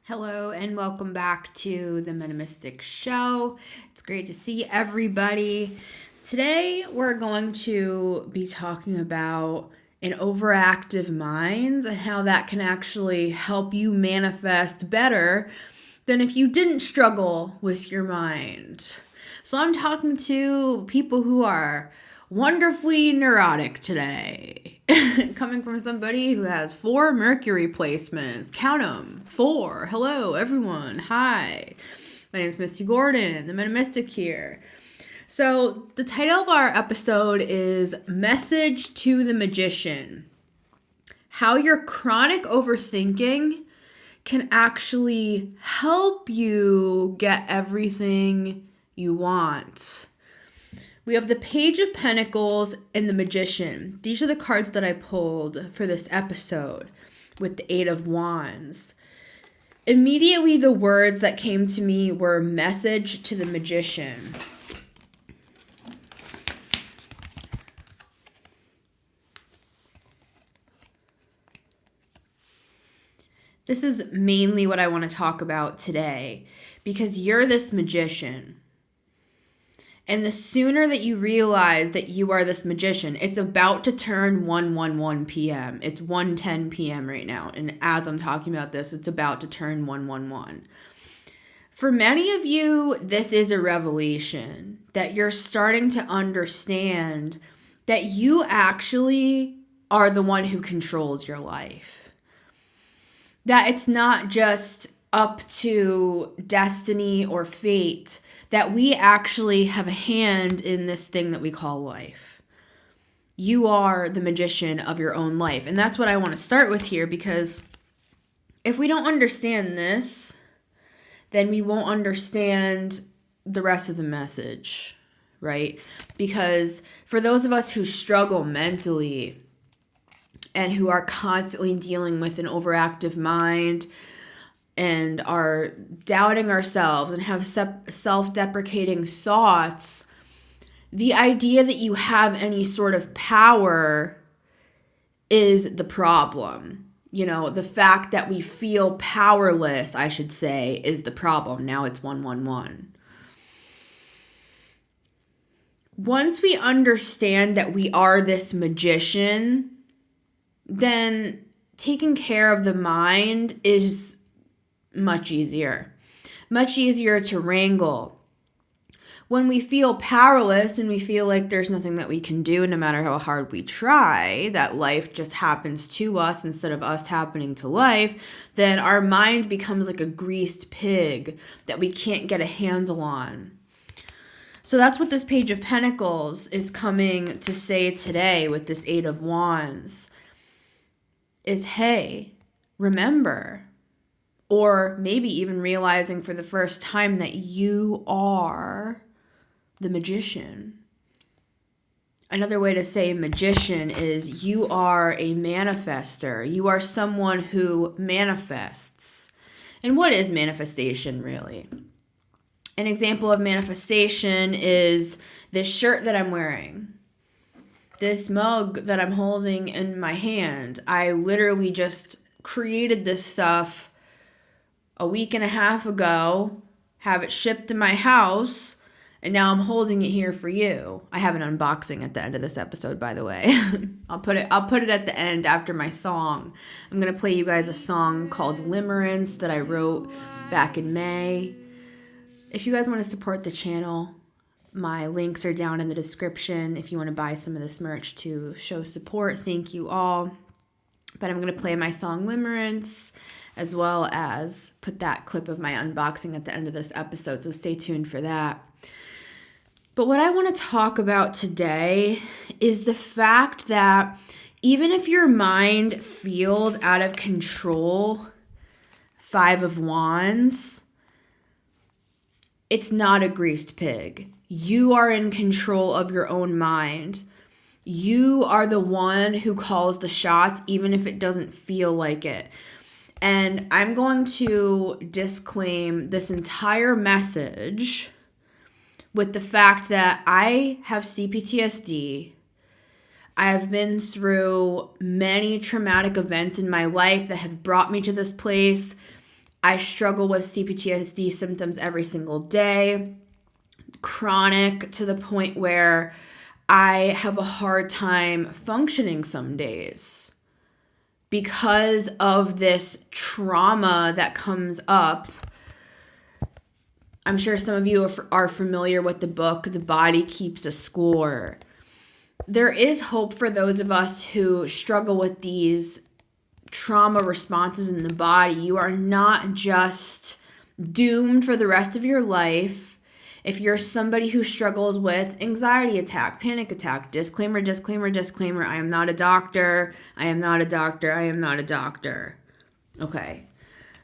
Hello and welcome back to the Metamystic Show. It's great to see everybody. Today we're going to be talking about an overactive mind and how that can actually help you manifest better than if you didn't struggle with your mind. So I'm talking to people who are wonderfully neurotic today. Coming from somebody who has 4 Mercury placements. Count them. 4. Hello, everyone. Hi. My name is Missy Gordon, the Metamystic here. So the title of our episode is Message to the Magician. How your chronic overthinking can actually help you get everything you want. We have the Page of Pentacles and the Magician. These are the cards that I pulled for this episode with the 8 of Wands. Immediately, the words that came to me were message to the magician. This is mainly what I want to talk about today because you're this magician. And the sooner that you realize that you are this magician, it's about to turn 1:11 p.m. It's 1:10 p.m. right now. And as I'm talking about this, it's about to turn 1:11. For many of you, this is a revelation that you're starting to understand that you actually are the one who controls your life. That it's not just up to destiny or fate, that we actually have a hand in this thing that we call life. You are the magician of your own life. And that's what I want to start with here, because if we don't understand this, then we won't understand the rest of the message, right? Because for those of us who struggle mentally and who are constantly dealing with an overactive mind, and are doubting ourselves and have self-deprecating thoughts, the idea that you have any sort of power is the problem. You know, the fact that we feel powerless, I should say, is the problem. Now it's 1:11. Once we understand that we are this magician, then taking care of the mind is much easier to wrangle. When we feel powerless and we feel like there's nothing that we can do, no matter how hard we try, that life just happens to us instead of us happening to life, then our mind becomes like a greased pig that we can't get a handle on. So that's what this Page of Pentacles is coming to say today with this 8 of Wands. Is, hey, remember, or maybe even realizing for the first time that you are the magician. Another way to say magician is you are a manifester. You are someone who manifests. And what is manifestation really? An example of manifestation is this shirt that I'm wearing. This mug that I'm holding in my hand. I literally just created this stuff a week and a half ago, have it shipped to my house, and now I'm holding it here for you. I have an unboxing at the end of this episode, by the way. I'll put it at the end after my song. I'm going to play you guys a song called Limerence that I wrote back in May. If you guys want to support the channel, my links are down in the description if you want to buy some of this merch to show support. Thank you all. But I'm going to play my song Limerence, as well as put that clip of my unboxing at the end of this episode, so stay tuned for that. But what I want to talk about today is the fact that even if your mind feels out of control, 5 of Wands, it's not a greased pig. You are in control of your own mind. You are the one who calls the shots, even if it doesn't feel like it. And I'm going to disclaim this entire message with the fact that I have CPTSD. I have been through many traumatic events in my life that have brought me to this place. I struggle with CPTSD symptoms every single day, chronic to the point where I have a hard time functioning some days because of this trauma that comes up. I'm sure some of you are familiar with the book, The Body Keeps a Score. There is hope for those of us who struggle with these trauma responses in the body. You are not just doomed for the rest of your life. If you're somebody who struggles with anxiety attack, panic attack, disclaimer, disclaimer, disclaimer, I am not a doctor. I am not a doctor. I am not a doctor. Okay.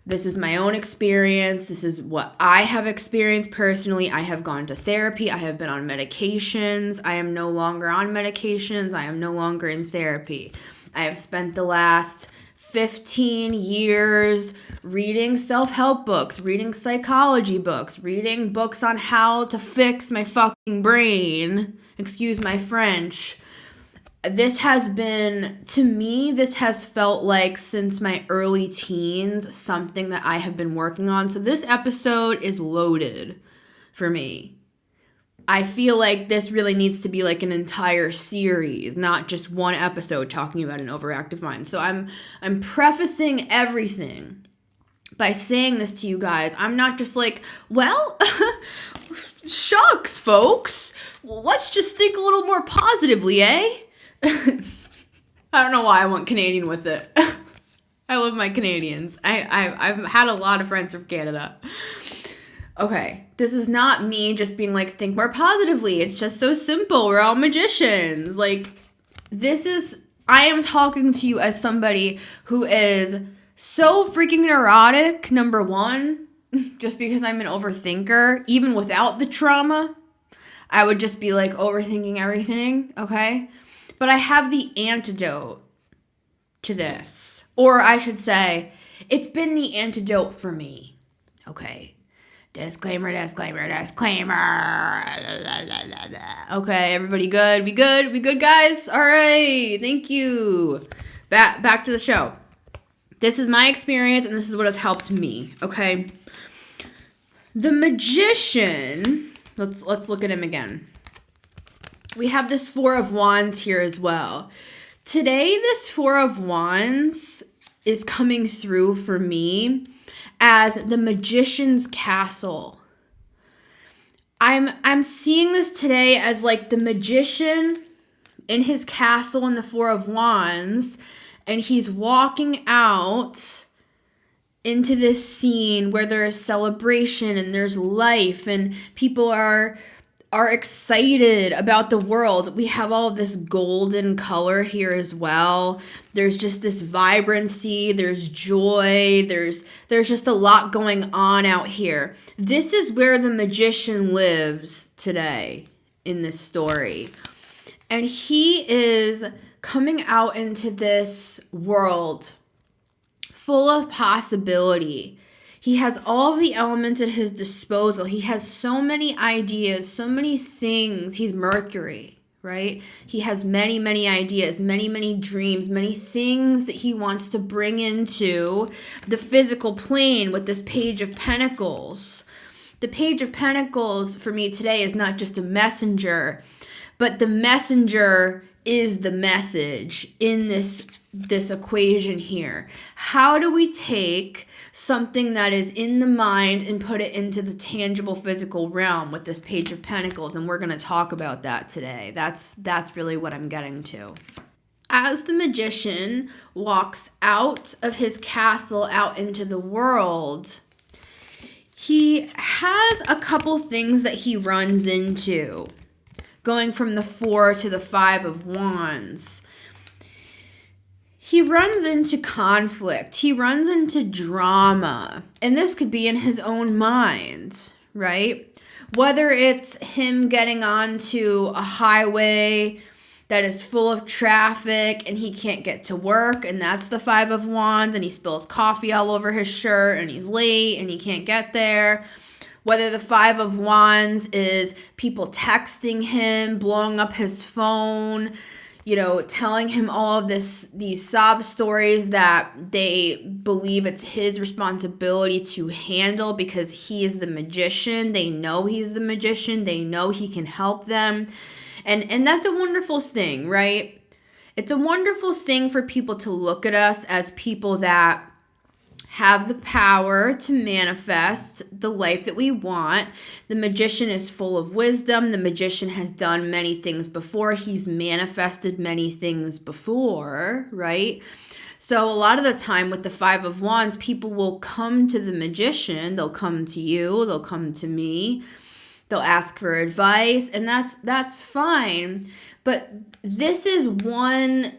This is my own experience. This is what I have experienced personally. I have gone to therapy. I have been on medications. I am no longer on medications. I am no longer in therapy. I have spent the last 15 years reading self-help books, reading psychology books, reading books on how to fix my fucking brain. Excuse my French. This has been, to me, this has felt like since my early teens, something that I have been working on. So this episode is loaded for me. I feel like this really needs to be like an entire series, not just one episode talking about an overactive mind. So I'm prefacing everything by saying this to you guys. I'm not just like, well, shucks, folks. Let's just think a little more positively, eh? I don't know why I went Canadian with it. I love my Canadians. I've had a lot of friends from Canada. Okay, this is not me just being like, think more positively. It's just so simple. We're all magicians. Like, I am talking to you as somebody who is so freaking neurotic, number one, just because I'm an overthinker, even without the trauma. I would just be like overthinking everything, okay? But I have the antidote to this. Or I should say, it's been the antidote for me. Okay. Disclaimer, disclaimer, disclaimer. Okay, everybody good? We good? We good, guys? All right. Thank you. Back to the show. This is my experience, and this is what has helped me, okay? The magician, let's look at him again. We have this Four of Wands here as well. Today, this Four of Wands is coming through for me as the Magician's Castle. I'm seeing this today as like the magician in his castle in the Four of Wands, and he's walking out into this scene where there is celebration and there's life and people are excited about the world. We have all of this golden color here as well. There's just this vibrancy, there's joy, there's just a lot going on out here. This is where the magician lives today in this story. And he is coming out into this world full of possibility. He has all of the elements at his disposal. He has so many ideas, so many things. He's Mercury, right? He has many, many ideas, many, many dreams, many things that he wants to bring into the physical plane with this Page of Pentacles. The Page of Pentacles for me today is not just a messenger, but the messenger is the message in this equation here. How do we take something that is in the mind and put it into the tangible physical realm with this Page of Pentacles? And we're going to talk about that today. That's really what I'm getting to. As the magician walks out of his castle out into the world, he has a couple things that he runs into. Going from the Four to the Five of Wands. He runs into conflict. He runs into drama. And this could be in his own mind, right? Whether it's him getting onto a highway that is full of traffic and he can't get to work, and that's the Five of Wands, and he spills coffee all over his shirt and he's late and he can't get there. Whether the Five of Wands is people texting him, blowing up his phone, telling him all of these sob stories that they believe it's his responsibility to handle because he is the magician. They know he's the magician. They know he can help them. And that's a wonderful thing, right? It's a wonderful thing for people to look at us as people that have the power to manifest the life that we want. The magician is full of wisdom. The magician has done many things before. He's manifested many things before, right? So a lot of the time with the Five of Wands, people will come to the magician. They'll come to you. They'll come to me. They'll ask for advice, and that's fine. But this is one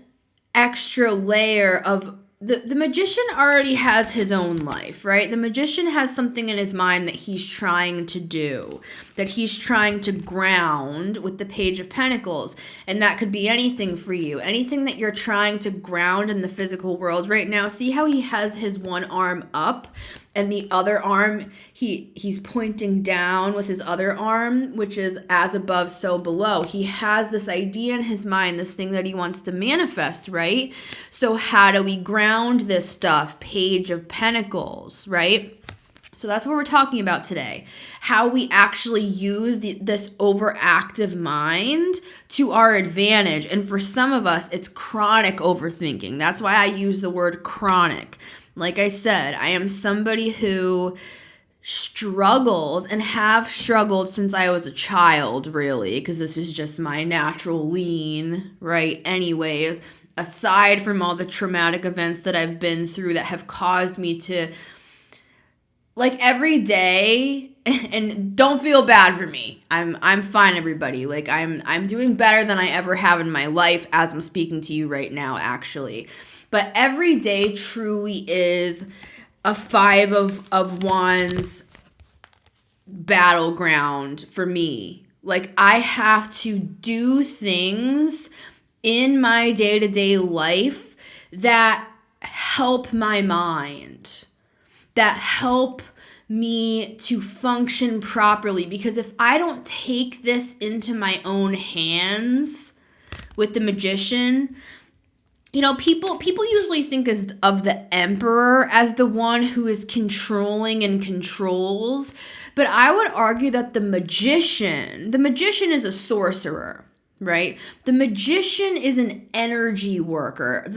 extra layer of the magician already has his own life, right? The magician has something in his mind that he's trying to do, that he's trying to ground with the Page of Pentacles. And that could be anything for you, anything that you're trying to ground in the physical world right now. See how he has his one arm up and the other arm, he's pointing down with his other arm, which is as above, so below. He has this idea in his mind, this thing that he wants to manifest, right? So how do we ground this stuff? Page of Pentacles, right? So that's what we're talking about today. How we actually use this overactive mind to our advantage. And for some of us, it's chronic overthinking. That's why I use the word chronic. Like I said, I am somebody who struggles and have struggled since I was a child, really, because this is just my natural lean, right? Anyways, aside from all the traumatic events that I've been through that have caused me to, like, every day, and don't feel bad for me. I'm fine, everybody. Like, I'm doing better than I ever have in my life as I'm speaking to you right now, actually. But every day truly is a Five of Wands battleground for me. Like, I have to do things in my day-to-day life that help my mind, that help me to function properly. Because if I don't take this into my own hands with the magician, people usually think of the emperor as the one who is controlling and controls. But I would argue that the magician is a sorcerer, right? The magician is an energy worker.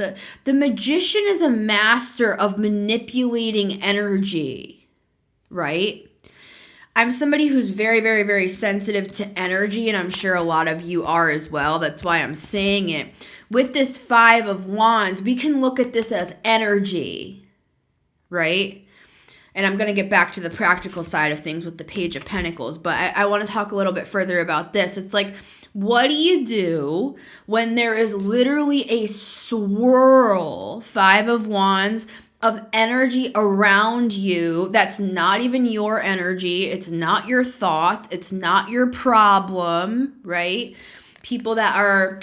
The magician is a master of manipulating energy, right? I'm somebody who's very, very, very sensitive to energy, and I'm sure a lot of you are as well. That's why I'm saying it. With this Five of Wands, we can look at this as energy, right? And I'm going to get back to the practical side of things with the Page of Pentacles, but I want to talk a little bit further about this. It's like, what do you do when there is literally a swirl, Five of Wands, of energy around you that's not even your energy, it's not your thoughts, it's not your problem, right? People that are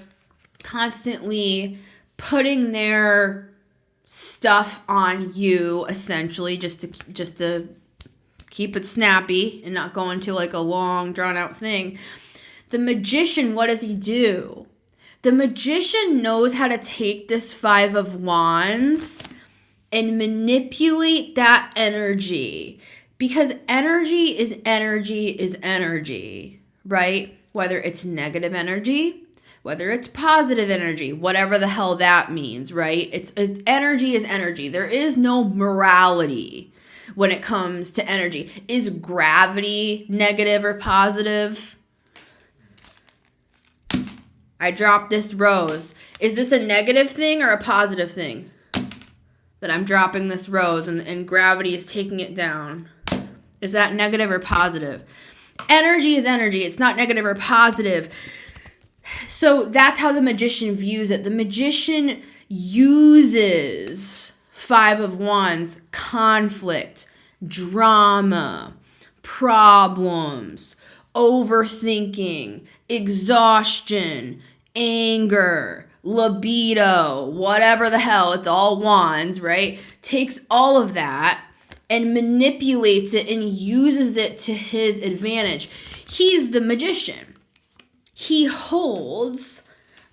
constantly putting their stuff on you, essentially, just to keep it snappy and not go into like a long drawn out thing. The magician, what does he do? The magician knows how to take this Five of Wands and manipulate that energy, because energy is energy, right? Whether it's negative energy, whether it's positive energy, whatever the hell that means, right? It's energy is energy. There is no morality when it comes to energy. Is gravity negative or positive? I dropped this rose. Is this a negative thing or a positive thing? That I'm dropping this rose and gravity is taking it down. Is that negative or positive? Energy is energy. It's not negative or positive. So that's how the magician views it. The magician uses Five of Wands, conflict, drama, problems, overthinking, exhaustion, anger, libido, whatever the hell, it's all wands, right? Takes all of that and manipulates it and uses it to his advantage. He's the magician. He holds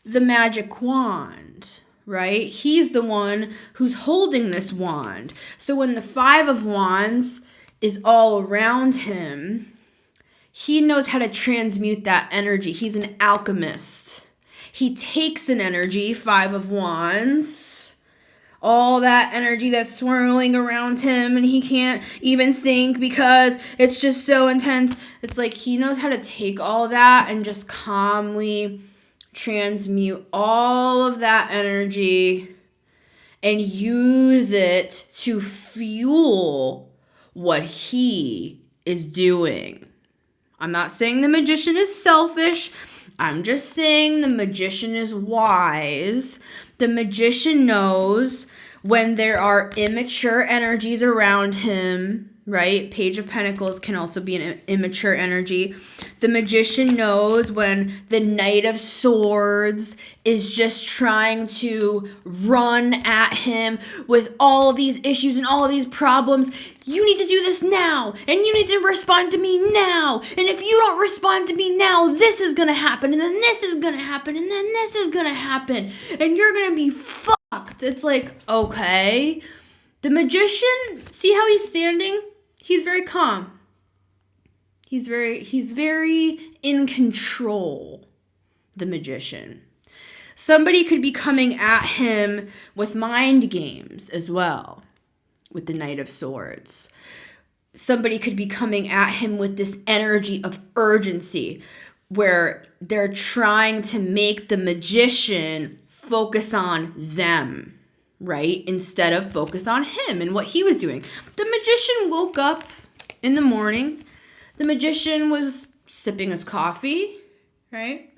the magic wand, right? He's the one who's holding this wand. So when the Five of Wands is all around him, he knows how to transmute that energy. He's an alchemist. He takes an energy, Five of Wands, all that energy that's swirling around him, and he can't even think because it's just so intense. It's like he knows how to take all that and just calmly transmute all of that energy and use it to fuel what he is doing. I'm not saying the magician is selfish. I'm just saying the magician is wise. The magician knows when there are immature energies around him, right? Page of Pentacles can also be an immature energy. The magician knows when the Knight of Swords is just trying to run at him with all of these issues and all of these problems. You need to do this now, and you need to respond to me now. And if you don't respond to me now, this is going to happen, and then this is going to happen, and then this is going to happen, and you're going to be fucked. It's like, okay. The magician, see how he's standing? He's very calm. He's very in control, the magician. Somebody could be coming at him with mind games as well, with the Knight of Swords. Somebody could be coming at him with this energy of urgency where they're trying to make the magician focus on them, right? Instead of focus on him and what he was doing. The magician woke up in the morning. The magician was sipping his coffee, right?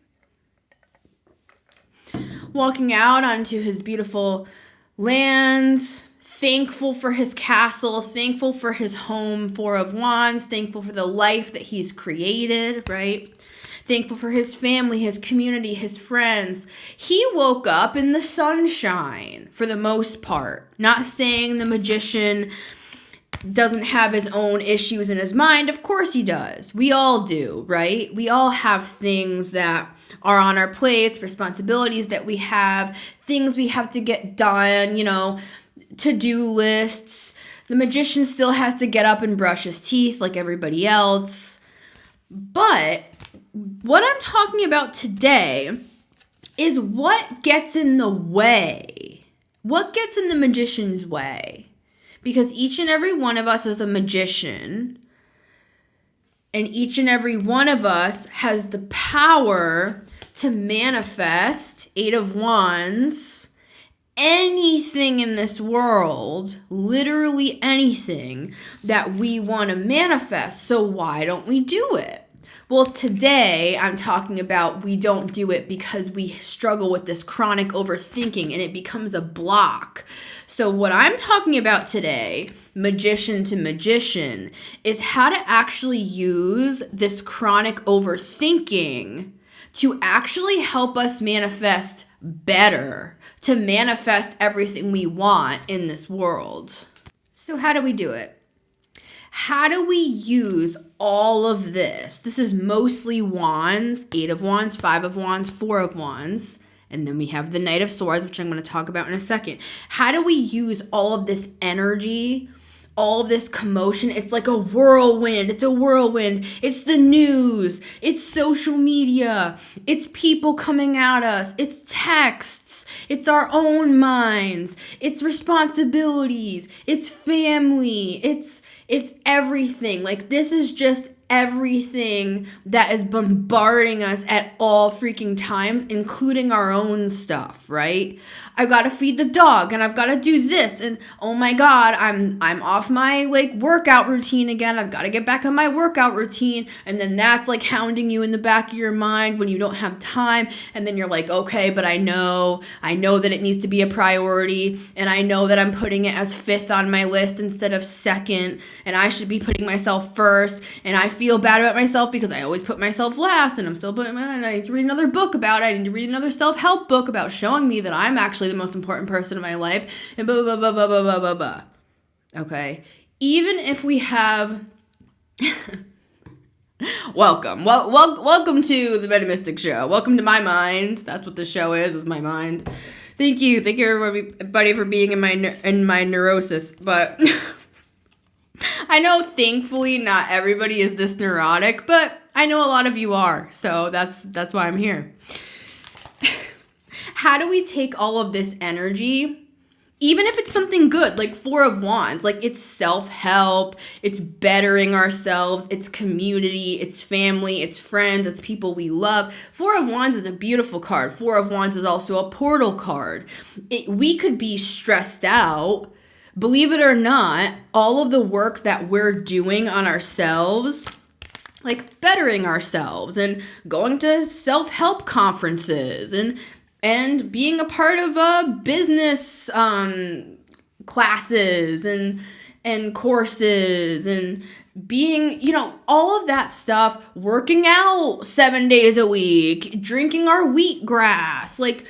Walking out onto his beautiful lands, thankful for his castle, thankful for his home, Four of Wands, thankful for the life that he's created, right? Thankful for his family, his community, his friends. He woke up in the sunshine for the most part. Not saying the magician doesn't have his own issues in his mind. Of course he does. We all do, right? We all have things that are on our plates, responsibilities that we have, things we have to get done, to-do lists. The magician still has to get up and brush his teeth like everybody else. But what I'm talking about today is what gets in the way. What gets in the magician's way? Because each and every one of us is a magician, and each and every one of us has the power to manifest, Eight of Wands, anything in this world, literally anything that we want to manifest. So why don't we do it? Well, today I'm talking about we don't do it because we struggle with this chronic overthinking and it becomes a block. So what I'm talking about today, magician to magician, is how to actually use this chronic overthinking to actually help us manifest better, to manifest everything we want in this world. So how do we do it? How do we use all of this? This is mostly wands, Eight of Wands, Five of Wands, Four of Wands, and then we have the Knight of Swords, which I'm going to talk about in a second. How do we use all of this energy, all of this commotion? It's like a whirlwind. It's a whirlwind. It's the news. It's social media. It's people coming at us. It's texts. It's our own minds. It's responsibilities. It's family. It's everything. Like, this is just everything that is bombarding us at all freaking times, including our own stuff, right? I've got to feed the dog and I've got to do this, and oh my god, I'm off my workout routine again. I've got to get back on my workout routine, and then that's hounding you in the back of your mind when you don't have time, and then you're like, okay, but I know that it needs to be a priority, and I know that I'm putting it as fifth on my list instead of second, and I should be putting myself first, and I feel bad about myself because I always put myself last, and I'm still putting I need to read another book about it. I need to read another self-help book about showing me that I'm actually the most important person in my life, and blah, blah, blah, blah, blah, blah, blah, blah. Okay? Even if we have Welcome to the Metamystic Show. Welcome to my mind. That's what the show is my mind. Thank you everybody for being in my neurosis. But I know, thankfully, not everybody is this neurotic, but I know a lot of you are, so that's why I'm here. How do we take all of this energy? Even if it's something good, like Four of Wands, like it's self-help, it's bettering ourselves, it's community, it's family, it's friends, it's people we love. Four of Wands is a beautiful card. Four of Wands is also a portal card. We could be stressed out. Believe it or not, all of the work that we're doing on ourselves, like bettering ourselves and going to self-help conferences and being a part of business classes and courses and being, all of that stuff, working out 7 days a week, drinking our wheatgrass. Like,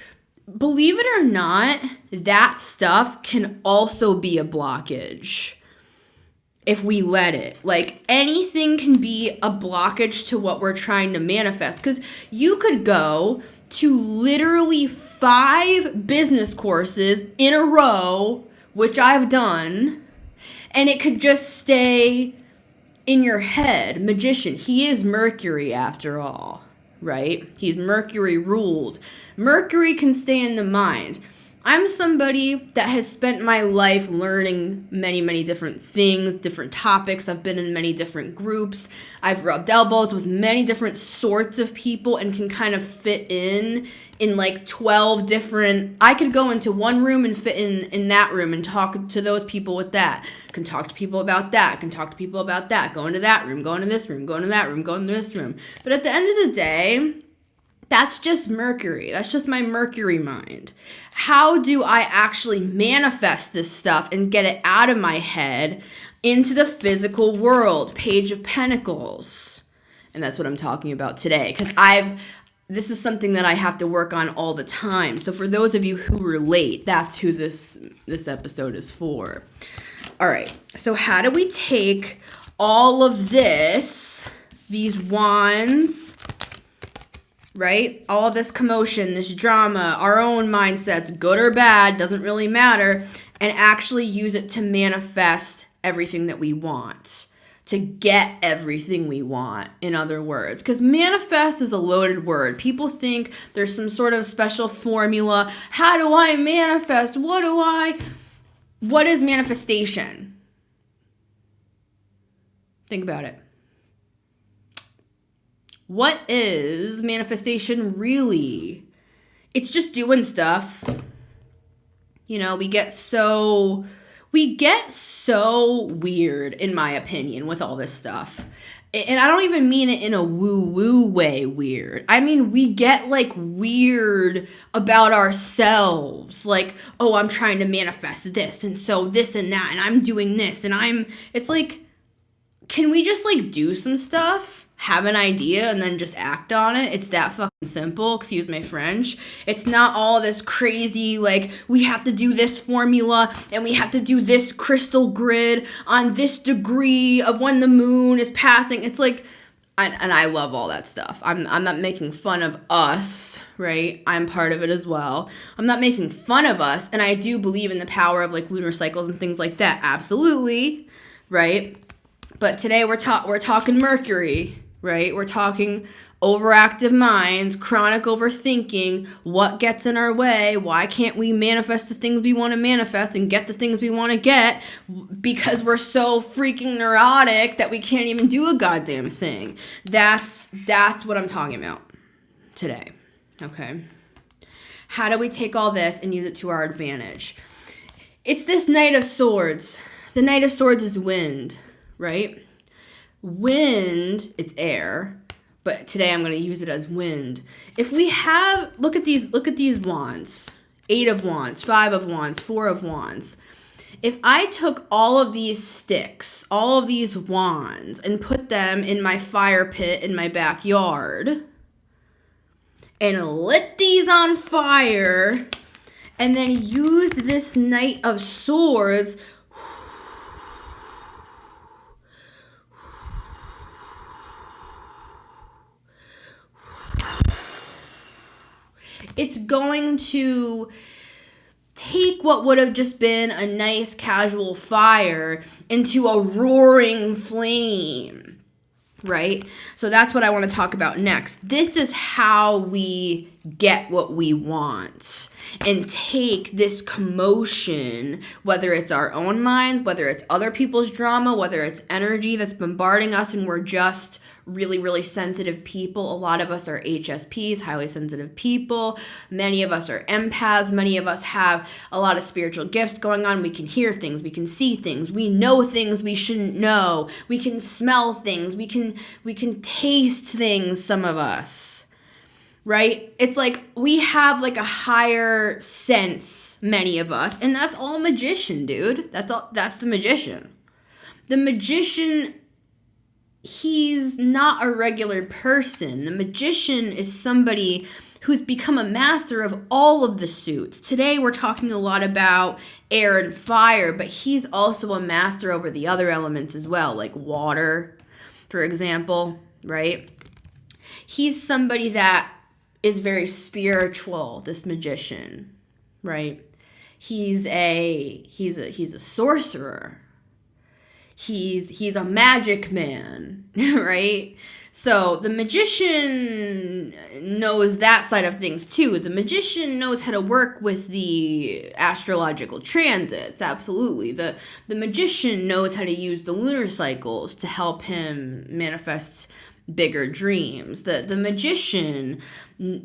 believe it or not, that stuff can also be a blockage if we let it. Like, anything can be a blockage to what we're trying to manifest. Because you could go to literally 5 business courses in a row, which I've done, and it could just stay in your head. Magician, he is Mercury after all, right? He's Mercury ruled. Mercury can stay in the mind. I'm somebody that has spent my life learning many, many different things, different topics. I've been in many different groups. I've rubbed elbows with many different sorts of people and can kind of fit in like 12 different. I could go into one room and fit in that room and talk to those people with that. Can talk to people about that. Can talk to people about that. Go into that room. Go into this room. Go into that room. Go into this room. But at the end of the day, that's just Mercury. That's just my Mercury mind. How do I actually manifest this stuff and get it out of my head into the physical world? Page of Pentacles. And that's what I'm talking about today. Because this is something that I have to work on all the time. So for those of you who relate, that's who this episode is for. All right. So how do we take all of these wands, right? All of this commotion, this drama, our own mindsets, good or bad, doesn't really matter, and actually use it to manifest everything that we want, to get everything we want, in other words. Because manifest is a loaded word. People think there's some sort of special formula. How do I manifest? What is manifestation? Think about it. What is manifestation really? It's just doing stuff. We get so weird, in my opinion, with all this stuff. And I don't even mean it in a woo-woo way weird. I mean, we get like weird about ourselves. Like, oh, I'm trying to manifest this, and so this and that, and I'm doing this, and it's like, can we just like do some stuff? Have an idea and then just act on it? It's that fucking simple, excuse my French. It's not all this crazy, like, we have to do this formula and we have to do this crystal grid on this degree of when the moon is passing. It's like, and I love all that stuff. I'm not making fun of us, right? I'm part of it as well. I'm not making fun of us, and I do believe in the power of like lunar cycles and things like that. Absolutely, right? But today we're talking Mercury, right? We're talking overactive minds, chronic overthinking, what gets in our way, why can't we manifest the things we want to manifest and get the things we want to get because we're so freaking neurotic that we can't even do a goddamn thing. That's what I'm talking about today, okay? How do we take all this and use it to our advantage? It's this Knight of Swords. The Knight of Swords is wind, right? Wind, it's air, but today I'm going to use it as wind. If we have, look at these wands. 8 of Wands, 5 of Wands, 4 of Wands. If I took all of these sticks, all of these wands, and put them in my fire pit in my backyard, and lit these on fire, and then used this Knight of Swords It's going to take what would have just been a nice casual fire into a roaring flame, right? So that's what I want to talk about next. This is how we get what we want and take this commotion, whether it's our own minds, whether it's other people's drama, whether it's energy that's bombarding us and we're just really, really sensitive people. A lot of us are HSPs, highly sensitive people. Many of us are empaths. Many of us have a lot of spiritual gifts going on. We can hear things. We can see things. We know things we shouldn't know. We can smell things. We can taste things, some of us, right? It's like we have like a higher sense, many of us, and that's all a magician, dude. That's the magician. The magician, he's not a regular person. The magician is somebody who's become a master of all of the suits. Today we're talking a lot about air and fire, but he's also a master over the other elements as well, like water, for example, right? He's somebody that is very spiritual, this magician, right? He's a sorcerer. He's a magic man, right? So the magician knows that side of things too. The magician knows how to work with the astrological transits, absolutely. The magician knows how to use the lunar cycles to help him manifest bigger dreams. The magician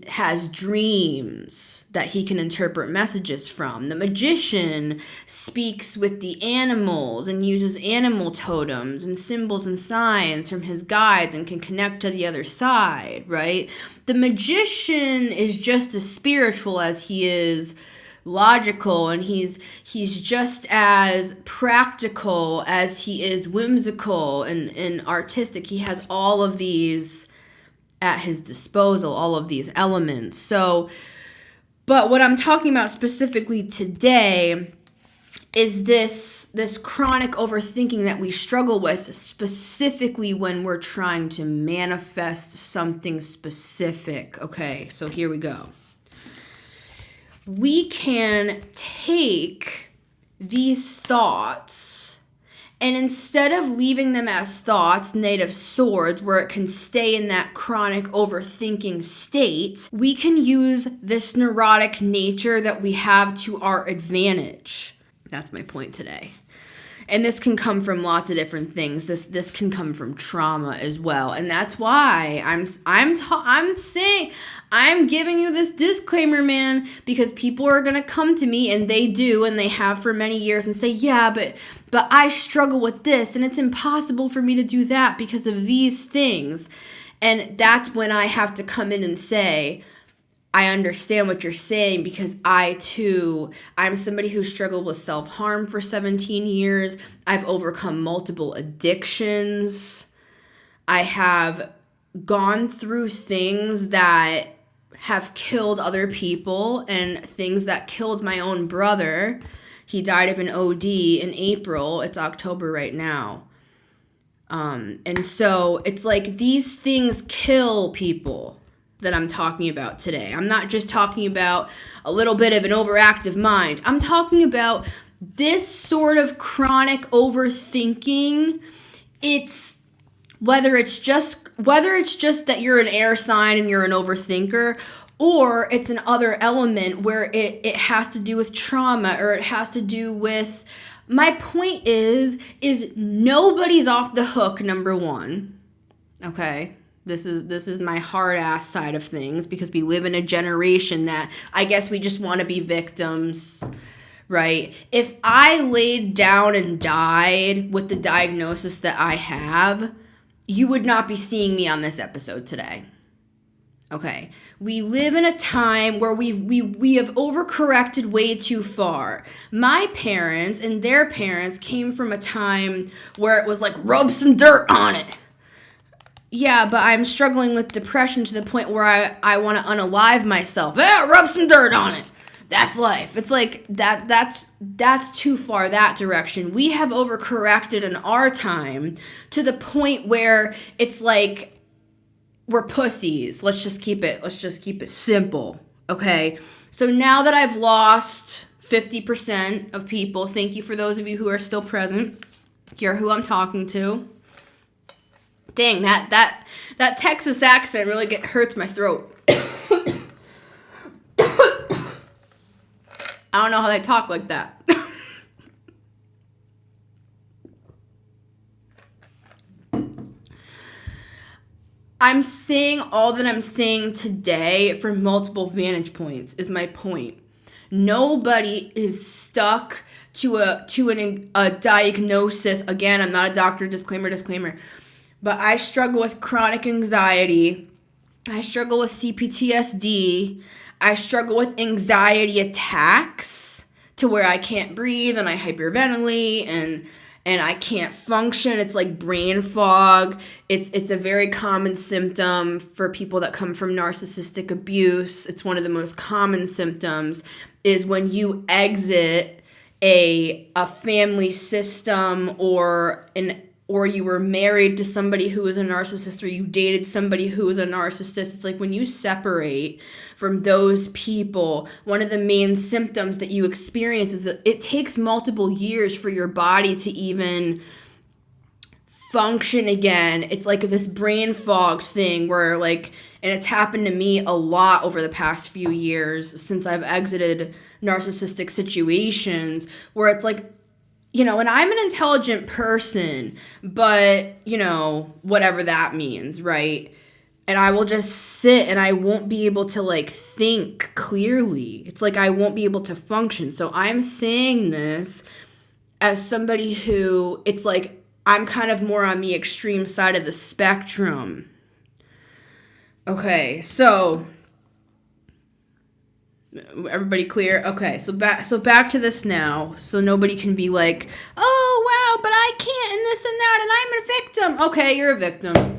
has dreams that he can interpret messages from. The magician speaks with the animals and uses animal totems and symbols and signs from his guides and can connect to the other side, right? The magician is just as spiritual as he is logical, and he's just as practical as he is whimsical and artistic. He has all of these at his disposal, all of these elements. So, but what I'm talking about specifically today is this chronic overthinking that we struggle with, specifically when we're trying to manifest something specific. Okay, so here we go. We can take these thoughts, and instead of leaving them as thoughts, Knight of Swords, where it can stay in that chronic overthinking state, we can use this neurotic nature that we have to our advantage. That's my point today. And this can come from lots of different things. This can come from trauma as well. And that's why I'm saying, I'm giving you this disclaimer, man, because people are going to come to me, and they do, and they have for many years, and say, yeah, but I struggle with this, and it's impossible for me to do that because of these things. And that's when I have to come in and say, I understand what you're saying, because I'm somebody who struggled with self-harm for 17 years. I've overcome multiple addictions. I have gone through things that have killed other people and things that killed my own brother. He died of an OD in April. It's October right now. And so it's like these things kill people that I'm talking about today. I'm not just talking about a little bit of an overactive mind. I'm talking about this sort of chronic overthinking. It's whether it's just that you're an air sign and you're an overthinker, or it's an other element where it has to do with trauma, or it has to do with, my point is nobody's off the hook, number one. Okay? This is my hard ass side of things, because we live in a generation that I guess we just want to be victims, right? If I laid down and died with the diagnosis that I have, you would not be seeing me on this episode today. Okay, we live in a time where we have overcorrected way too far. My parents and their parents came from a time where it was like, rub some dirt on it. Yeah, but I'm struggling with depression to the point where I want to unalive myself. Rub some dirt on it. That's life. It's like that's too far that direction. We have overcorrected in our time to the point where it's like we're pussies. Let's just keep it simple. Okay, so now that I've lost 50% of people, thank you for those of you who are still present. You're who I'm talking to. Dang, that Texas accent really hurts my throat. I don't know how they talk like that. I'm saying all that I'm saying today from multiple vantage points is my point. Nobody is stuck to a diagnosis. Again, I'm not a doctor, disclaimer. But I struggle with chronic anxiety. I struggle with CPTSD. I struggle with anxiety attacks to where I can't breathe and I hyperventilate and I can't function. It's like brain fog. It's a very common symptom for people that come from narcissistic abuse. It's one of the most common symptoms is when you exit a family system or you were married to somebody who was a narcissist or you dated somebody who was a narcissist. It's like when you separate from those people, one of the main symptoms that you experience is that it takes multiple years for your body to even function again. It's like this brain fog thing where and it's happened to me a lot over the past few years since I've exited narcissistic situations where it's like, and I'm an intelligent person, but, whatever that means, right? And I will just sit and I won't be able to, think clearly. It's like I won't be able to function. So I'm saying this as somebody who, it's like I'm kind of more on the extreme side of the spectrum. Okay, so everybody clear? Okay, so back to this now, so nobody can be like, oh wow, but I can't and this and that and I'm a victim. Okay, you're a victim.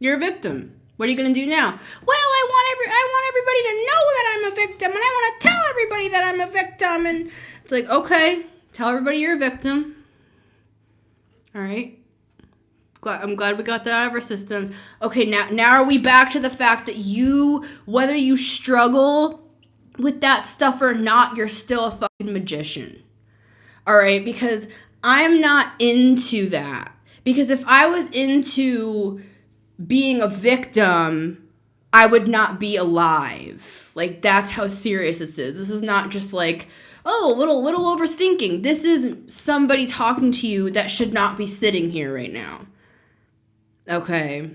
You're a victim. What are you gonna do now? Well, I want everybody to know that I'm a victim and I want to tell everybody that I'm a victim. And it's like, okay, tell everybody you're a victim. All right. I'm glad we got that out of our systems. Okay, now are we back to the fact that whether you struggle with that stuff or not, you're still a fucking magician. All right, because I'm not into that. Because if I was into being a victim, I would not be alive. That's how serious this is. This is not just oh, little overthinking. This is somebody talking to you that should not be sitting here right now. Okay,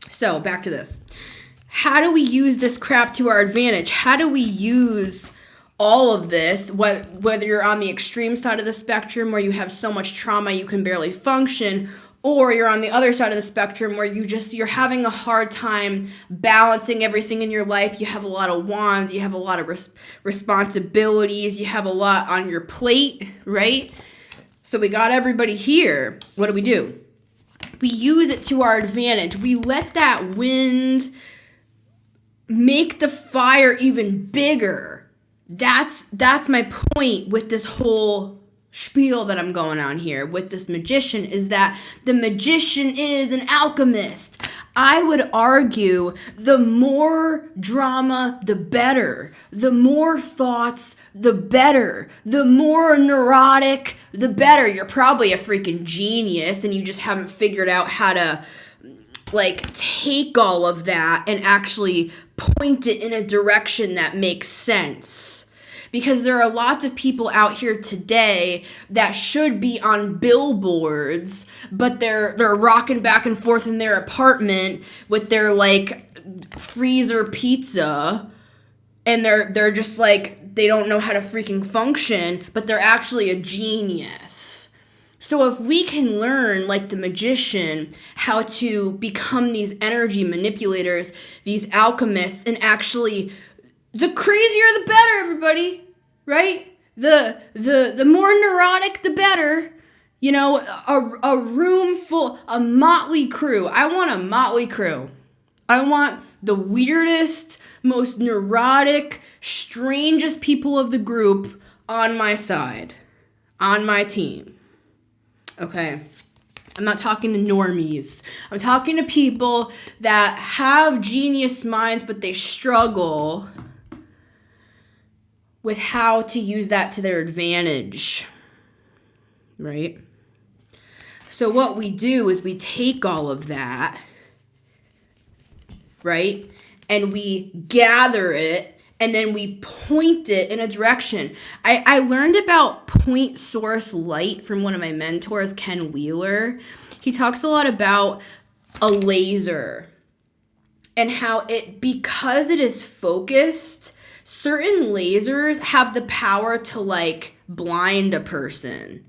so back to this. How do we use this crap to our advantage? How do we use all of this, whether you're on the extreme side of the spectrum where you have so much trauma you can barely function, or you're on the other side of the spectrum where you're having a hard time balancing everything in your life. You have a lot of wands, you have a lot of responsibilities, you have a lot on your plate, right? So we got everybody here. What do? We use it to our advantage. We let that wind make the fire even bigger. That's my point with this whole spiel that I'm going on here with this magician, is that the magician is an alchemist. I would argue the more drama, the better. The more thoughts, the better. The more neurotic, the better. You're probably a freaking genius and you just haven't figured out how to take all of that and actually point it in a direction that makes sense. Because there are lots of people out here today that should be on billboards, but they're rocking back and forth in their apartment with their freezer pizza, and they're just they don't know how to freaking function, but they're actually a genius. So if we can learn, like the magician, how to become these energy manipulators, these alchemists, and actually, the crazier the better, everybody, right? The more neurotic, the better. A room full, a motley crew. I want a motley crew. I want the weirdest, most neurotic, strangest people of the group on my side, on my team. Okay. I'm not talking to normies. I'm talking to people that have genius minds, but they struggle with how to use that to their advantage, right? So what we do is we take all of that, right? And we gather it, and then we point it in a direction. I learned about point source light from one of my mentors, Ken Wheeler. He talks a lot about a laser and how because it is focused, certain lasers have the power to like blind a person.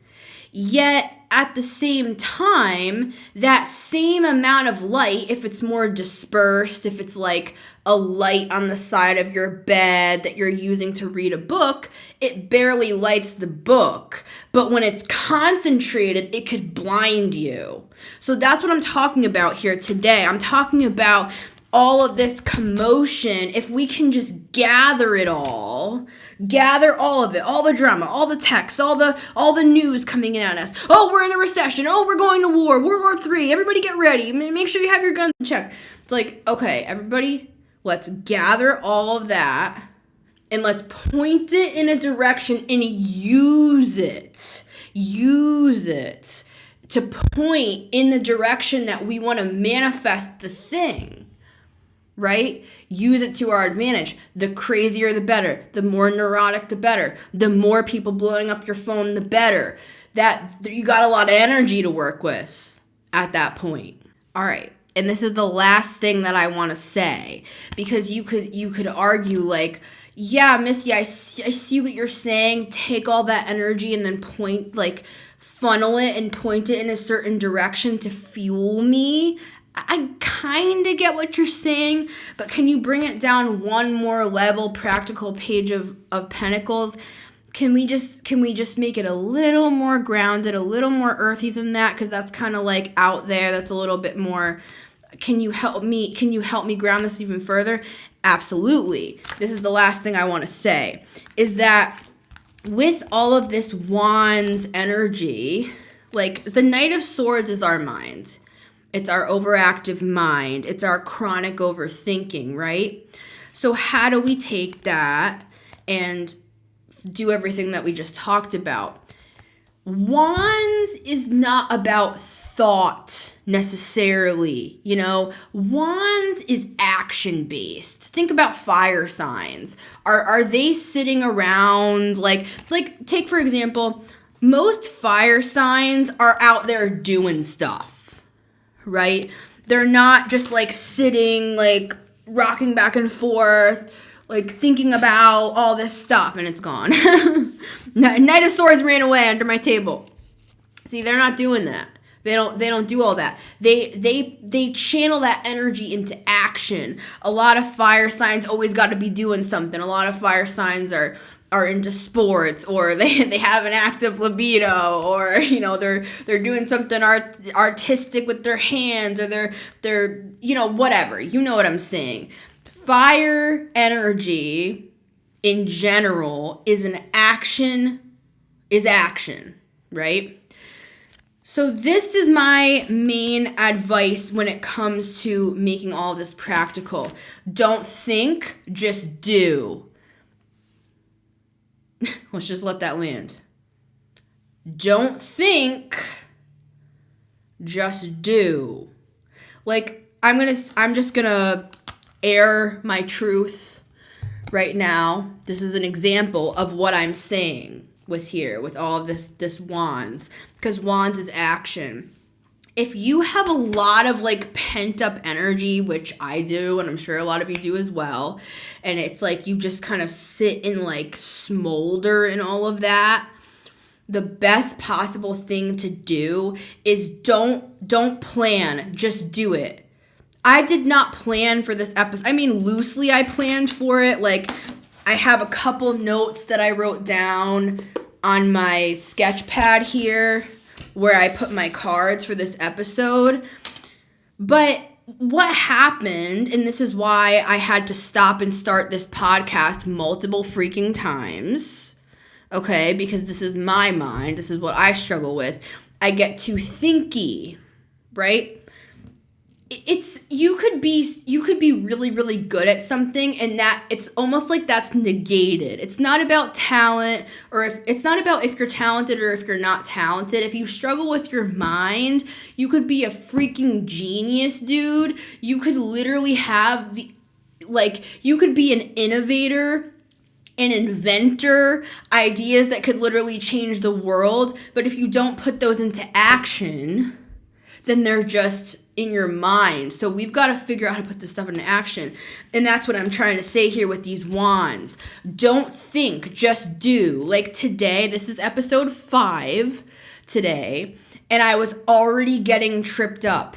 Yet at the same time, that same amount of light, if it's more dispersed, if it's like a light on the side of your bed that you're using to read a book, it barely lights the book. But when it's concentrated, it could blind you. So that's what I'm talking about here today. I'm talking about all of this commotion. If we can just gather all of it, all the drama, all the texts, all the news coming in at us. Oh, we're in a recession. Oh, we're going to war, World War III. Everybody get ready. Make sure you have your guns in check. It's like, okay, everybody, let's gather all of that and let's point it in a direction and use it to point in the direction that we want to manifest the thing. Right? Use it to our advantage. The crazier, the better. The more neurotic, the better. The more people blowing up your phone, the better. That you got a lot of energy to work with at that point. All right. And this is the last thing that I want to say, because you could argue like, yeah, Missy, I see what you're saying. Take all that energy and then funnel it and point it in a certain direction to fuel me. I kind of get what you're saying, but can you bring it down one more level, practical page of Pentacles? Can we just make it a little more grounded, a little more earthy than that? Because that's kind of like out there. That's a little bit more. Can you help me ground this even further? Absolutely. This is the last thing I want to say, is that with all of this Wands energy, like the Knight of Swords is our mind. It's our overactive mind. It's our chronic overthinking, right? So how do we take that and do everything that we just talked about? Wands is not about thought necessarily, you know. Wands is action-based. Think about fire signs. Are they sitting around like take for example, most fire signs are out there doing stuff. Right? They're not just like sitting, like rocking back and forth, like thinking about all this stuff and it's gone. Knight of Swords ran away under my table. See, they're not doing that. They don't do all that. They channel that energy into action. A lot of fire signs always got to be doing something. A lot of fire signs are into sports, or they have an active libido, or you know they're doing something artistic with their hands, or they're you know whatever. You know what I'm saying. Fire energy in general is action, right? So this is my main advice when it comes to making all this practical. Don't think, just do. Let's just let that land. Don't think, just do. Like, I'm just gonna air my truth right now. This is an example of what I'm saying with all of this Wands, because Wands is action. If you have a lot of like pent up energy, which I do, and I'm sure a lot of you do as well, and it's like you just kind of sit and like smolder and all of that, the best possible thing to do is don't plan, just do it. I did not plan for this episode. I mean, loosely I planned for it. Like, I have a couple notes that I wrote down on my sketch pad here where I put my cards for this episode. But what happened, and this is why I had to stop and start this podcast multiple freaking times, okay, because this is my mind, this is what I struggle with. I get too thinky, right? It's you could be really, really good at something, and that it's almost like that's negated. It's not about talent, or it's not about if you're talented or if you're not talented. If you struggle with your mind, you could be a freaking genius, dude. You could literally have you could be an innovator, an inventor, ideas that could literally change the world. But if you don't put those into action, then they're just in your mind. So we've got to figure out how to put this stuff into action. And that's what I'm trying to say here with these wands. Don't think, just do. Like today, this is episode 5 today, and I was already getting tripped up.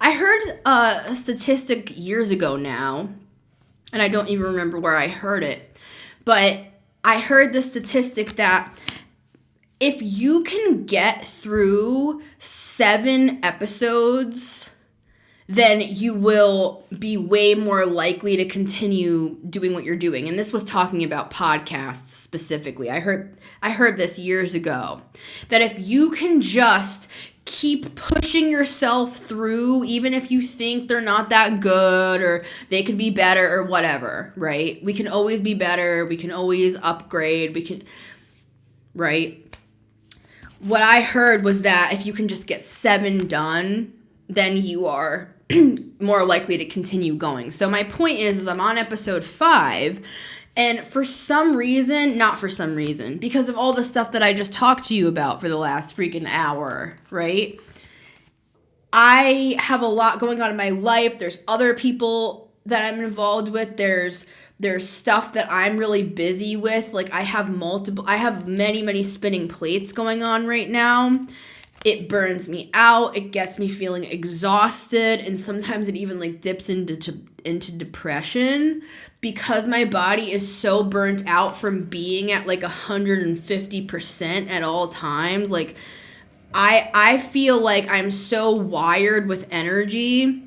I heard a statistic years ago now, and I don't even remember where I heard it, but I heard the statistic that if you can get through 7 episodes, then you will be way more likely to continue doing what you're doing. And this was talking about podcasts specifically. I heard this years ago, that if you can just keep pushing yourself through, even if you think they're not that good or they could be better or whatever, right? We can always be better. We can always upgrade. Right? What I heard was that if you can just get 7 done, then you are more likely to continue going. So my point is I'm on episode 5, and for some reason, because of all the stuff that I just talked to you about for the last freaking hour, right? I have a lot going on in my life. There's other people that I'm involved with. There's stuff that I'm really busy with. Like I have many spinning plates going on right now. It burns me out. It gets me feeling exhausted. And sometimes it even like dips into depression because my body is so burnt out from being at like 150% at all times. Like I feel like I'm so wired with energy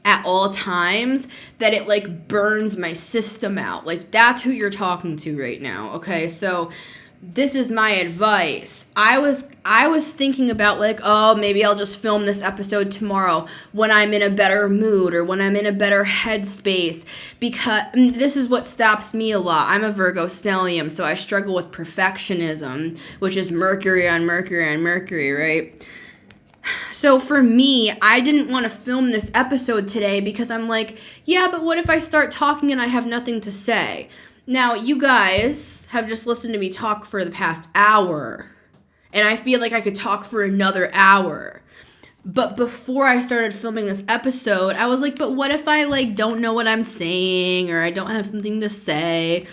at all times that it like burns my system out. Like that's who you're talking to right now. Okay. So this is my advice. I was thinking about like, oh, maybe I'll just film this episode tomorrow when I'm in a better mood or when I'm in a better headspace, because this is what stops me a lot. I'm a Virgo stellium, so I struggle with perfectionism, which is Mercury on Mercury on Mercury, right? So for me, I didn't want to film this episode today because I'm like, yeah, but what if I start talking and I have nothing to say? Now, you guys have just listened to me talk for the past hour, and I feel like I could talk for another hour. But before I started filming this episode, I was like, but what if I like don't know what I'm saying, or I don't have something to say?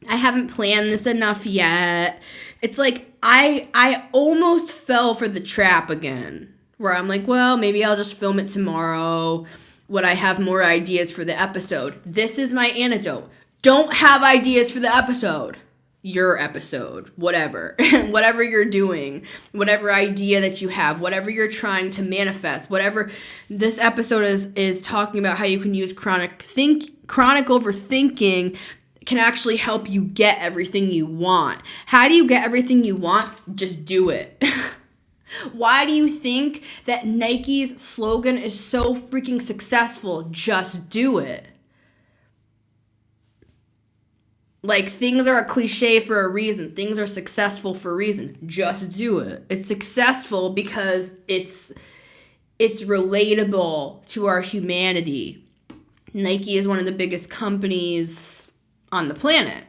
I haven't planned this enough yet. It's like I almost fell for the trap again, where I'm like, well, maybe I'll just film it tomorrow when I have more ideas for the episode. This is my antidote. Don't have ideas for the episode. Your episode, whatever. Whatever you're doing, whatever idea that you have, whatever you're trying to manifest, whatever. This episode is talking about how you can use chronic overthinking can actually help you get everything you want. How do you get everything you want? Just do it. Why do you think that Nike's slogan is so freaking successful? Just do it. Like, things are a cliche for a reason. Things are successful for a reason. Just do it. It's successful because it's relatable to our humanity. Nike is one of the biggest companies on the planet,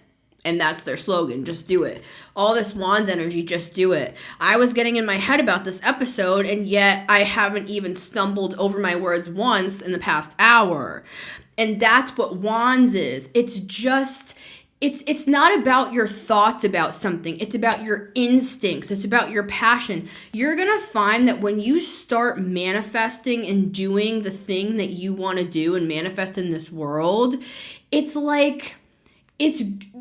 and that's their slogan. Just do it. All this wand energy, just do it. I was getting in my head about this episode, and yet I haven't even stumbled over my words once in the past hour. And that's what wands is. It's just... It's not about your thoughts about something. It's about your instincts. It's about your passion. You're going to find that when you start manifesting and doing the thing that you want to do and manifest in this world, it's like...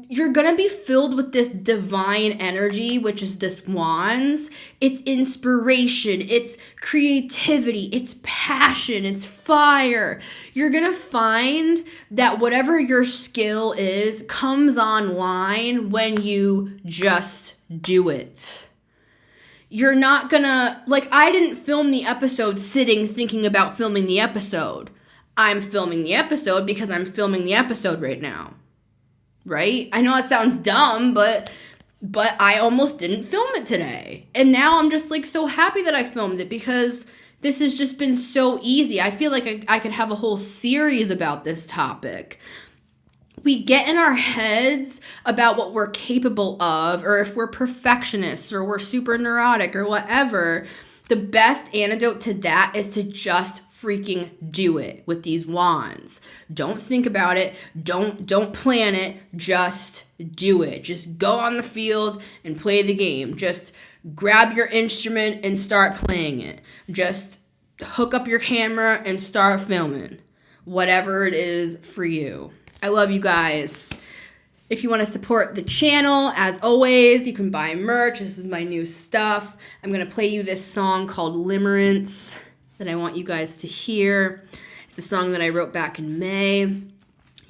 you're going to be filled with this divine energy, which is this wands. It's inspiration, it's creativity, it's passion, it's fire. You're going to find that whatever your skill is comes online when you just do it. you're not gonna, like, I didn't film the episode sitting thinking about filming the episode. I'm filming the episode because I'm filming the episode right now. Right? I know it sounds dumb, but I almost didn't film it today. And now I'm just like so happy that I filmed it because this has just been so easy. I feel like I could have a whole series about this topic. We get in our heads about what we're capable of, or if we're perfectionists, or we're super neurotic, or whatever. The best antidote to that is to just freaking do it with these wands. Don't think about it. Don't plan it. Just do it. Just go on the field and play the game. Just grab your instrument and start playing it. Just hook up your camera and start filming. Whatever it is for you. I love you guys. If you want to support the channel, as always, you can buy merch. This is my new stuff. I'm going to play you this song called Limerence that I want you guys to hear. It's a song that I wrote back in May.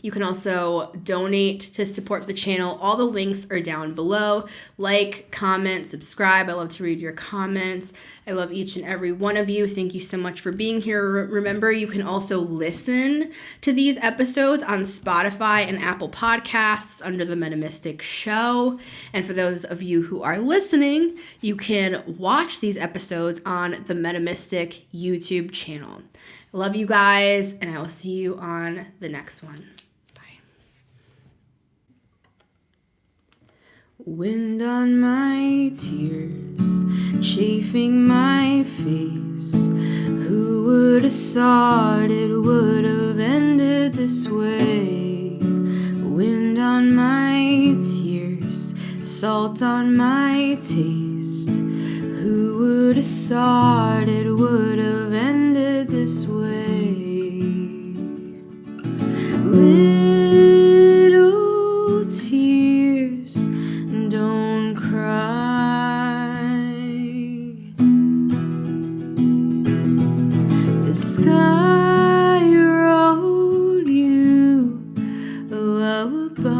You can also donate to support the channel. All the links are down below. Like, comment, subscribe. I love to read your comments. I love each and every one of you. Thank you so much for being here. Remember, you can also listen to these episodes on Spotify and Apple Podcasts under The Metamystic Show. And for those of you who are listening, you can watch these episodes on the Metamystic YouTube channel. I love you guys, and I will see you on the next one. Wind on my tears, chafing my face. Who would have thought it would have ended this way? Wind on my tears, salt on my taste. Who would have thought it would have ended this way? Little tears, don't cry. The sky wrote you a lullaby.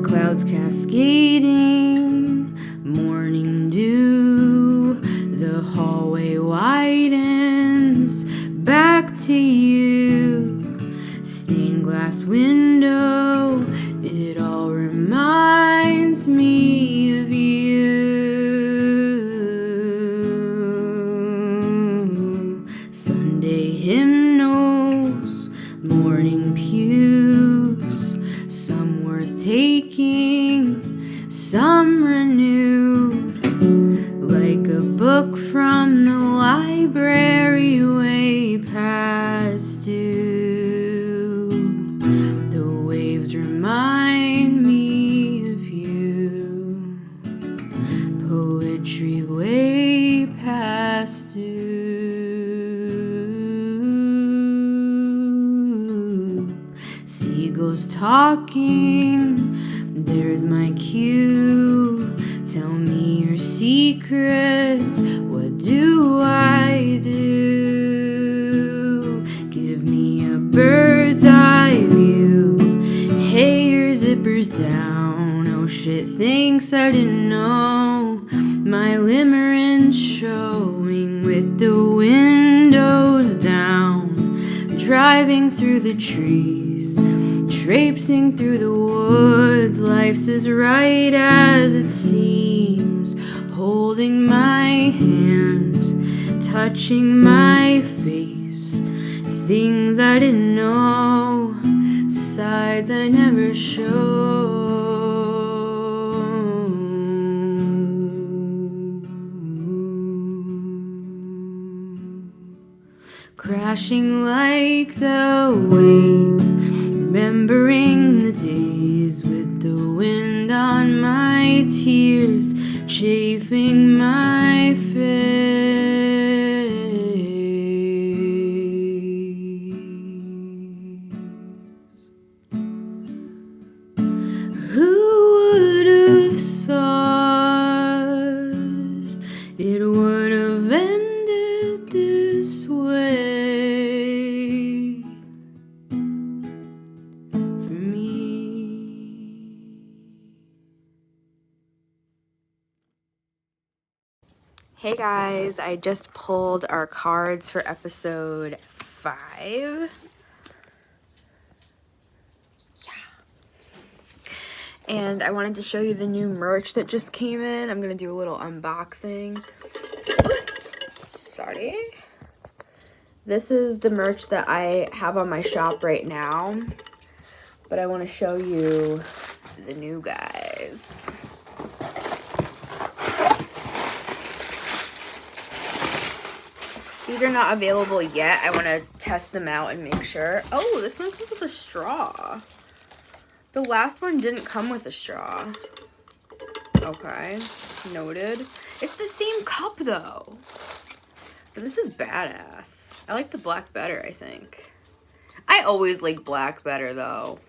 Clouds cascading, morning dew. The hallway widens back to you. Stained glass window, it all reminds me of you. Sunday hymnals, morning pews, some worth taking, some renewed. Like a book from the library way past due. Remind me of you. Poetry way past due. Seagulls talking, there's my cue. Tell me your secrets, what do I do? Give me a bird's eye view. Hey, your zipper's down. Oh shit, thanks, I didn't know. My limerence showing with the windows down. Driving through the trees, traipsing through the woods. Life's as right as it seems. Holding my hand, touching my face. Things I didn't know, sides I never showed. Crashing like the waves, remembering the days with the wind on my tears, chafing my face. Who would have thought it would have ended this way? Hey guys, I just pulled our cards for episode 5. Yeah. And I wanted to show you the new merch that just came in. I'm gonna do a little unboxing. Sorry. This is the merch that I have on my shop right now. But I want to show you the new guys. These are not available yet. I want to test them out and make sure. Oh, this one comes with a straw. The last one didn't come with a straw. Okay, noted. It's the same cup though. But this is badass. I like the black better, I think. I always like black better though.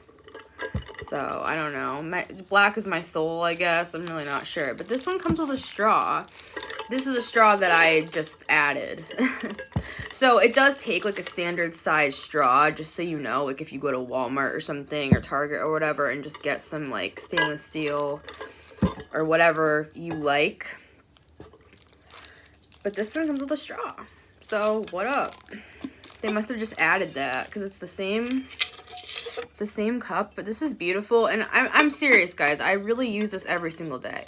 So, I don't know. Black is my soul, I guess. I'm really not sure. But this one comes with a straw. This is a straw that I just added. So it does take like a standard size straw, just so you know, like if you go to Walmart or something or Target or whatever and just get some like stainless steel or whatever you like. But this one comes with a straw. So what up? They must have just added that because it's the same cup, but this is beautiful. And I'm serious, guys. I really use this every single day.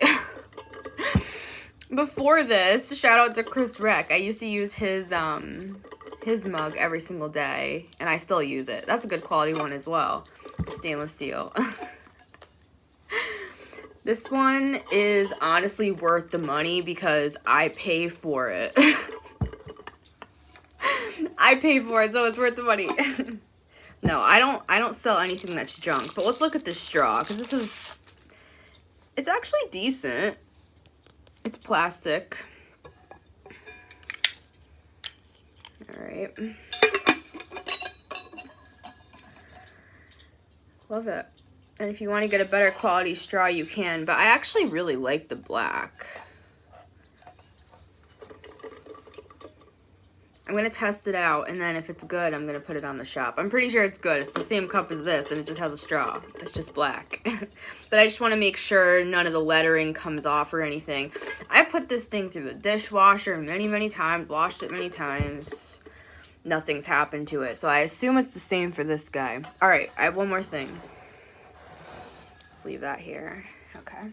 Before this, shout out to Chris Reck. I used to use his mug every single day, and I still use it. That's a good quality one as well. Stainless steel. This one is honestly worth the money because I pay for it. I pay for it, so it's worth the money. No, I don't sell anything that's junk. But let's look at this straw, because it's actually decent. It's plastic. Alright. Love it. And if you want to get a better quality straw, you can. But I actually really like the black. I'm going to test it out, and then if it's good, I'm going to put it on the shop. I'm pretty sure it's good. It's the same cup as this, and it just has a straw. It's just black. But I just want to make sure none of the lettering comes off or anything. I've put this thing through the dishwasher many, many times, washed it many times. Nothing's happened to it, so I assume it's the same for this guy. All right, I have one more thing. Let's leave that here. Okay.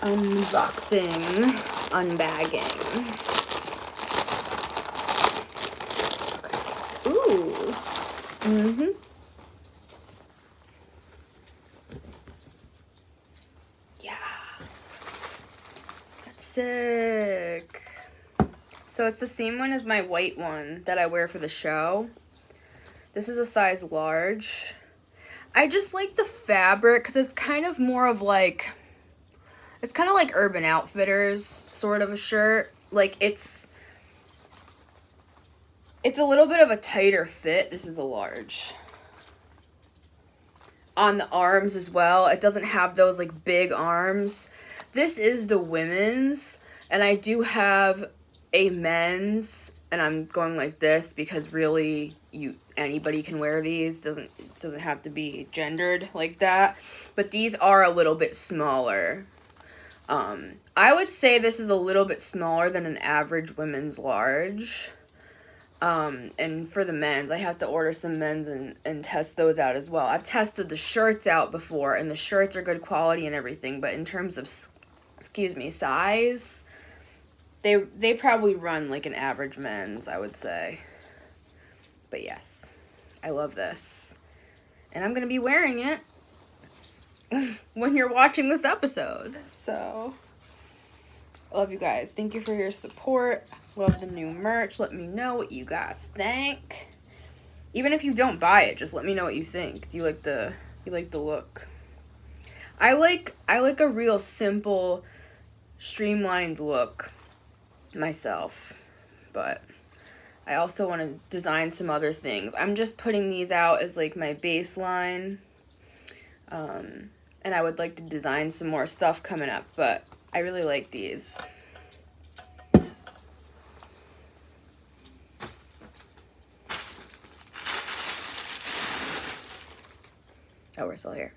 Unboxing, unbagging. Okay. Ooh. Mm-hmm. Yeah. That's sick. So it's the same one as my white one that I wear for the show. This is a size large. I just like the fabric because it's kind of more of like... It's kind of like Urban Outfitters sort of a shirt. Like, it's a little bit of a tighter fit. This is a large. On the arms as well. It doesn't have those, like, big arms. This is the women's. And I do have a men's. And I'm going like this because really anybody can wear these. Doesn't have to be gendered like that. But these are a little bit smaller. I would say this is a little bit smaller than an average women's large. And for the men's, I have to order some men's and test those out as well. I've tested the shirts out before, and the shirts are good quality and everything, but in terms of, size, they probably run like an average men's, I would say. But yes, I love this. And I'm going to be wearing it when you're watching this episode. So, I love you guys. Thank you for your support. Love the new merch. Let me know what you guys think. Even if you don't buy it, just let me know what you think. Do you like the look? I like a real simple, streamlined look myself. But I also want to design some other things. I'm just putting these out as like my baseline. And I would like to design some more stuff coming up, but I really like these. Oh, we're still here.